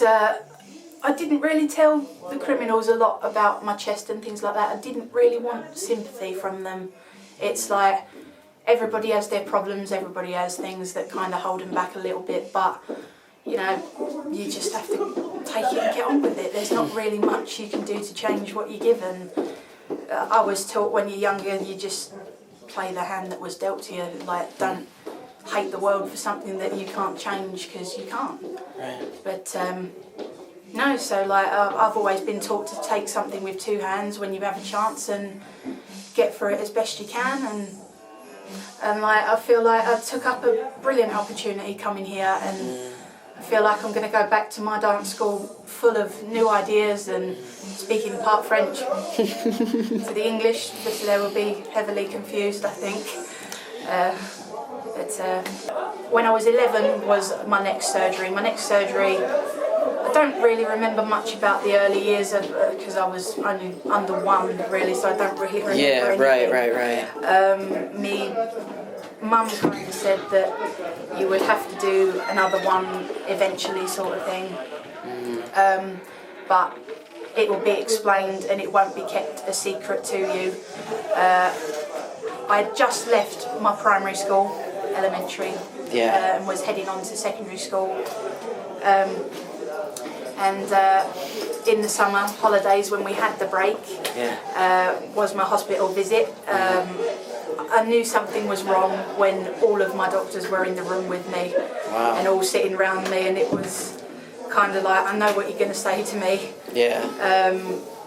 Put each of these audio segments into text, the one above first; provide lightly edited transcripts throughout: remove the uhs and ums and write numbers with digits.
But I didn't really tell the criminals a lot about my chest and things like that. I didn't really want sympathy from them. It's like everybody has their problems, everybody has things that kind of hold them back a little bit, but you know, you just have to take it and get on with it. There's not really much you can do to change what you're given. I was taught when you're younger, you just play the hand that was dealt to you. Like, don't hate the world for something that you can't change, because you can't. Right. But no, so like I've always been taught to take something with two hands when you have a chance and get through it as best you can. And like I feel like I took up a brilliant opportunity coming here, and I feel like I'm going to go back to my dance school full of new ideas and speaking part French to the English, because they will be heavily confused, I think. But when I was 11 was my next surgery. My next surgery, I don't really remember much about the early years because I was only under 1 really, so I don't really remember anything. Right. Me mum kind of said that you would have to do another one eventually, sort of thing. But it will be explained and it won't be kept a secret to you. I had just left my primary school, elementary, and was heading on to secondary school. And in the summer holidays when we had the break, was my hospital visit. I knew something was wrong when all of my doctors were in the room with me and all sitting around me, and it was kind of like, I know what you're going to say to me.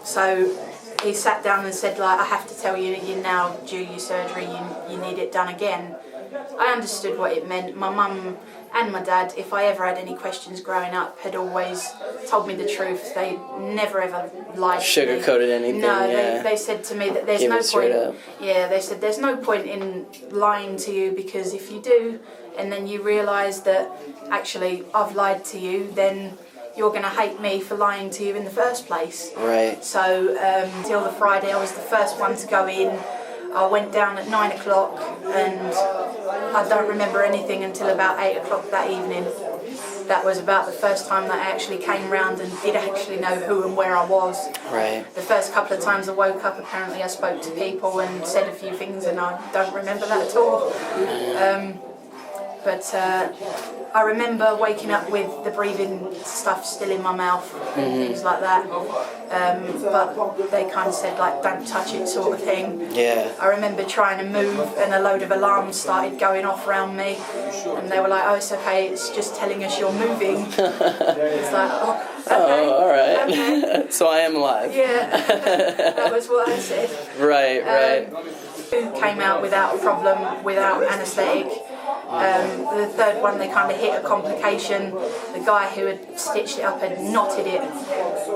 So he sat down and said, like, I have to tell you that you're now due your surgery, you need it done again. I understood what it meant. My mum and my dad, if I ever had any questions growing up, had always told me the truth. They never ever lied to me. Sugar-coated anything. No, they said to me that there's no point. Yeah, they said there's no point in lying to you, because if you do, and then you realise that actually I've lied to you, then you're going to hate me for lying to you in the first place. Right. So till the Friday, I was the first one to go in. I went down at 9 o'clock, and I don't remember anything until about 8 o'clock that evening. That was about the first time that I actually came round and did actually know who and where I was. Right. The first couple of times I woke up, apparently I spoke to people and said a few things, and I don't remember that at all. But I remember waking up with the breathing stuff still in my mouth and things like that. But they kind of said, like, don't touch it, sort of thing. Yeah. I remember trying to move and a load of alarms started going off around me, and they were like, oh, it's okay, it's just telling us you're moving. It's like, oh, okay. Oh, all right. Okay. So I am alive. Yeah, that was what I said. Right. Came out without a problem, without anaesthetic. The third one, they kind of hit a complication. The guy who had stitched it up had knotted it,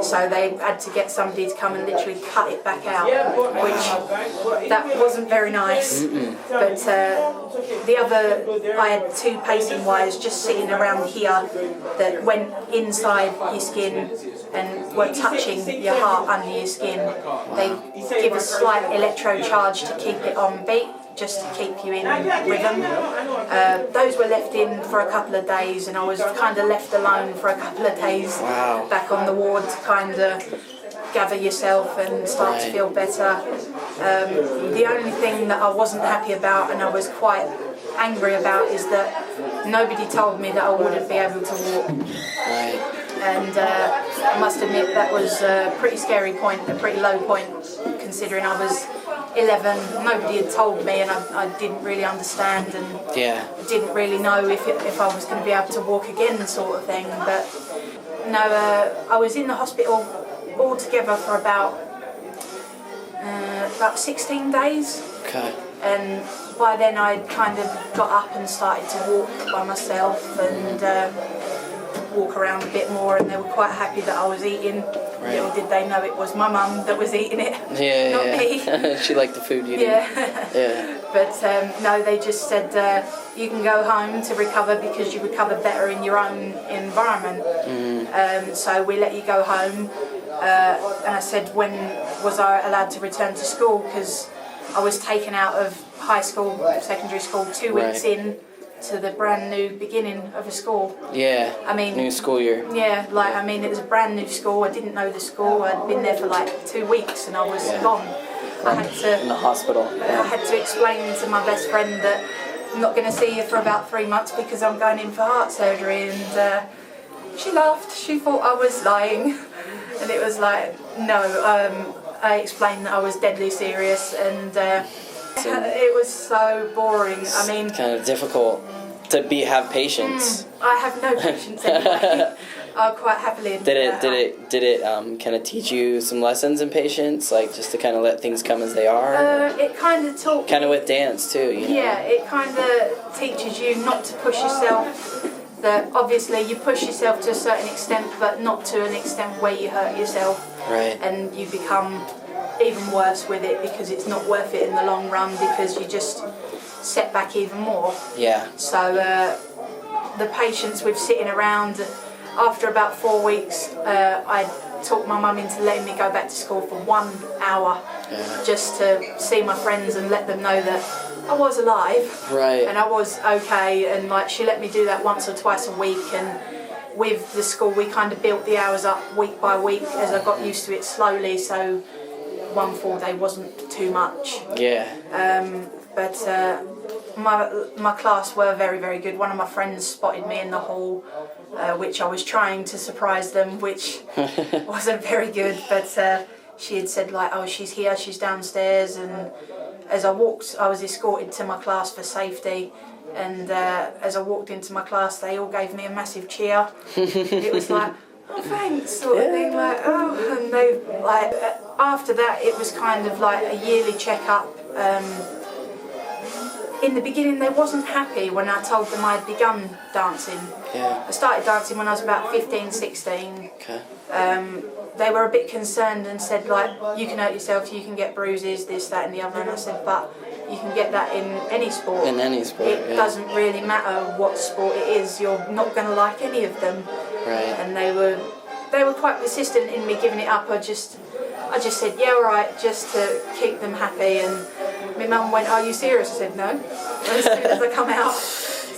so they had to get somebody to come and literally cut it back out, which that wasn't very nice. But the other, I had 2 pacing wires just sitting around here that went inside your skin and were touching your heart under your skin. They give a slight electro charge to keep it on beat, just to keep you in rhythm. Those were left in for a couple of days, and I was kind of left alone for a couple of days back on the ward to kind of gather yourself and start to feel better. The only thing that I wasn't happy about, and I was quite angry about, is that nobody told me that I wouldn't be able to walk. And I must admit that was a pretty scary point, a pretty low point, considering I was 11, nobody had told me, and I didn't really understand, and didn't really know if I was going to be able to walk again, sort of thing. But no, I was in the hospital altogether for about 16 days. Okay. And by then I'd kind of got up and started to walk by myself and walk around a bit more, and they were quite happy that I was eating. Right. Little did they know it was my mum that was eating it, not me. She liked the food you did. Yeah. But no, they just said you can go home to recover because you recover better in your own environment. So we let you go home. And I said, when was I allowed to return to school? Because I was taken out of high school, secondary school, 2 weeks in, to the brand new beginning of a school. Yeah. I mean, new school year. Yeah, like I mean, it was a brand new school. I didn't know the school. I'd been there for like 2 weeks, and I was gone. I had to in the hospital. I had to explain to my best friend that I'm not going to see you for about 3 months because I'm going in for heart surgery, and she laughed. She thought I was lying, and it was like, no. I explained that I was deadly serious, and it was so boring. I mean, kind of difficult to have patience. I have no patience anyway. I'll quite happily admit Did it kind of teach you some lessons in patience, like just to kind of let things come as they are? It kind of taught me. Kind of with dance too, you know? Yeah, it kind of teaches you not to push yourself. That obviously you push yourself to a certain extent, but not to an extent where you hurt yourself. Right. And you become even worse with it because it's not worth it in the long run because you just set back even more. Yeah. So the patience with sitting around, after about 4 weeks, I talked my mum into letting me go back to school for 1 hour just to see my friends and let them know that I was alive. Right. And I was okay, and like she let me do that once or twice a week, and with the school we kind of built the hours up week by week as I got used to it slowly, so 1 full day wasn't too much. Yeah. But my class were very, very good. One of my friends spotted me in the hall, which I was trying to surprise them, which wasn't very good, but she had said like, oh, she's here, she's downstairs, and as I walked, I was escorted to my class for safety, and as I walked into my class, they all gave me a massive cheer. It was like, oh, thanks, sort of thing, like, oh, and they, like, after that, it was kind of like a yearly checkup. In the beginning, they wasn't happy when I told them I'd begun dancing. Yeah. I started dancing when I was about 15, 16. Okay. They were a bit concerned and said, like, you can hurt yourself, you can get bruises, this, that and the other, and I said, but you can get that in any sport. In any sport, It doesn't really matter what sport it is, you're not going to like any of them. Right. And they were quite persistent in me giving it up. I just said, yeah, all right, just to keep them happy. And my mum went, are you serious? I said, no. And as soon as I come out,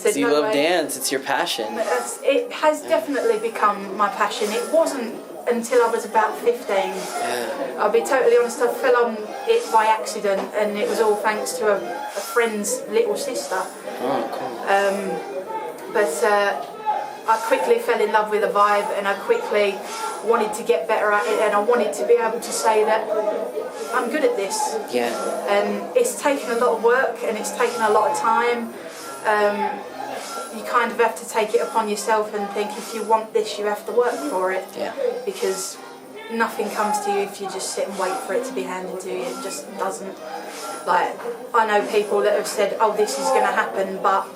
said, So you no love way. dance, it's your passion. It has definitely become my passion. It wasn't until I was about 15. Yeah. I'll be totally honest, I fell on it by accident, and it was all thanks to a friend's little sister. Oh, cool. But I quickly fell in love with the vibe, and I quickly wanted to get better at it, and I wanted to be able to say that I'm good at this. Yeah. And it's taken a lot of work, and it's taken a lot of time. You kind of have to take it upon yourself and think, if you want this, you have to work for it. Yeah. Because nothing comes to you if you just sit and wait for it to be handed to you. It just doesn't. Like, I know people that have said, oh, this is going to happen, but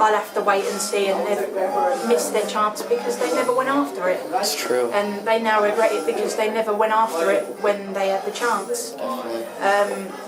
I'll have to wait and see, and they've missed their chance because they never went after it. That's true. And they now regret it because they never went after it when they had the chance. Definitely.